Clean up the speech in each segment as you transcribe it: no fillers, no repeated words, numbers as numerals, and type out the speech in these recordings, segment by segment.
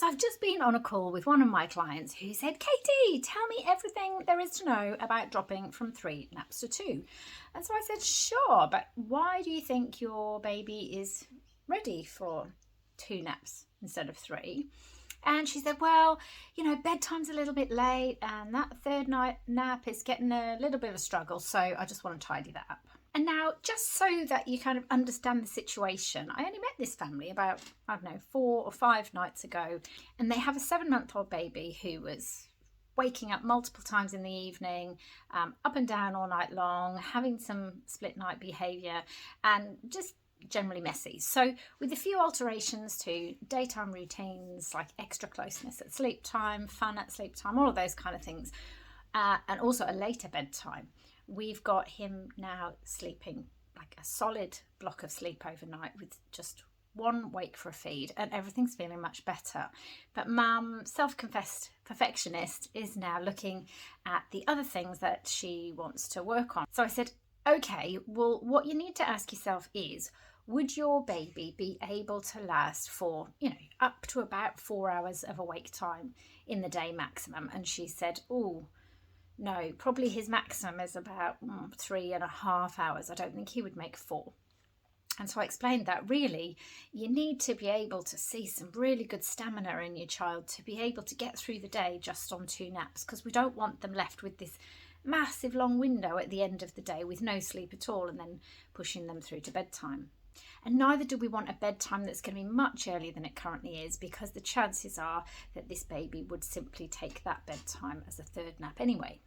So I've just been on a call with one of my clients who said, Katie, tell me everything there is to know about dropping from 3 naps to 2. And so I said, sure, but why do you think your baby is ready for 2 naps instead of 3? And she said, well, bedtime's a little bit late and that third night nap is getting a little bit of a struggle. So I just want to tidy that up. And now, just so that you kind of understand the situation, I only met this family about, 4 or 5 nights ago. And they have a 7-month-old baby who was waking up multiple times in the evening, up and down all night long, having some split night behaviour and just generally messy. So with a few alterations to daytime routines like extra closeness at sleep time, fun at sleep time, all of those kind of things, and also a later bedtime, we've got him now sleeping like a solid block of sleep overnight with just one wake for a feed, and everything's feeling much better. But mum, self-confessed perfectionist, is now looking at the other things that she wants to work on. So I said, okay, well, what you need to ask yourself is, would your baby be able to last for, up to about 4 hours of awake time in the day maximum? And she said, oh, no, probably his maximum is about 3.5 hours. I don't think he would make 4. And so I explained that really you need to be able to see some really good stamina in your child to be able to get through the day just on 2 naps, because we don't want them left with this massive long window at the end of the day with no sleep at all and then pushing them through to bedtime. And neither do we want a bedtime that's going to be much earlier than it currently is, because the chances are that this baby would simply take that bedtime as a 3rd nap anyway.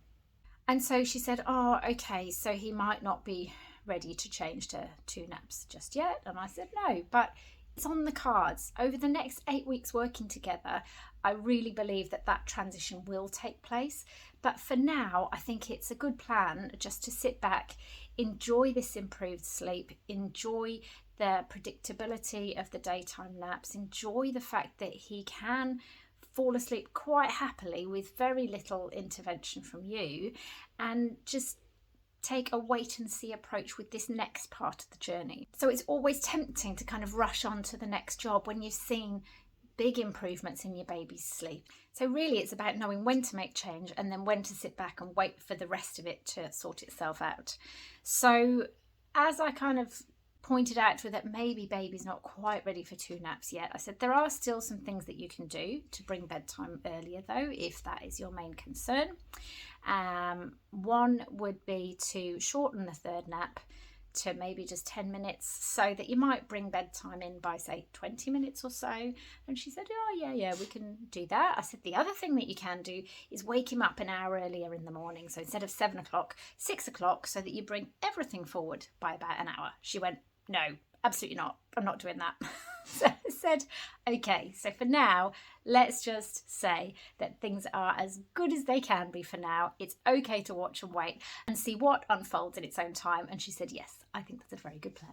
And so she said, oh, okay, so he might not be ready to change to 2 naps just yet. And I said, no, but it's on the cards. Over the next 8 weeks working together, I really believe that that transition will take place. But for now, I think it's a good plan just to sit back, enjoy this improved sleep, enjoy the predictability of the daytime naps, enjoy the fact that he can fall asleep quite happily with very little intervention from you, and just take a wait and see approach with this next part of the journey. So it's always tempting to kind of rush on to the next job when you've seen big improvements in your baby's sleep. So really it's about knowing when to make change and then when to sit back and wait for the rest of it to sort itself out. So as I kind of pointed out to her that maybe baby's not quite ready for 2 naps yet, I said there are still some things that you can do to bring bedtime earlier though, if that is your main concern. One would be to shorten the 3rd nap to maybe just 10 minutes, so that you might bring bedtime in by say 20 minutes or so. And she said, oh yeah, we can do that. I said the other thing that you can do is wake him up an hour earlier in the morning. So instead of 7 o'clock, 6 o'clock, so that you bring everything forward by about an hour. She went, no, absolutely not. I'm not doing that. So I said, okay, so for now, let's just say that things are as good as they can be for now. It's okay to watch and wait and see what unfolds in its own time. And she said, yes, I think that's a very good plan.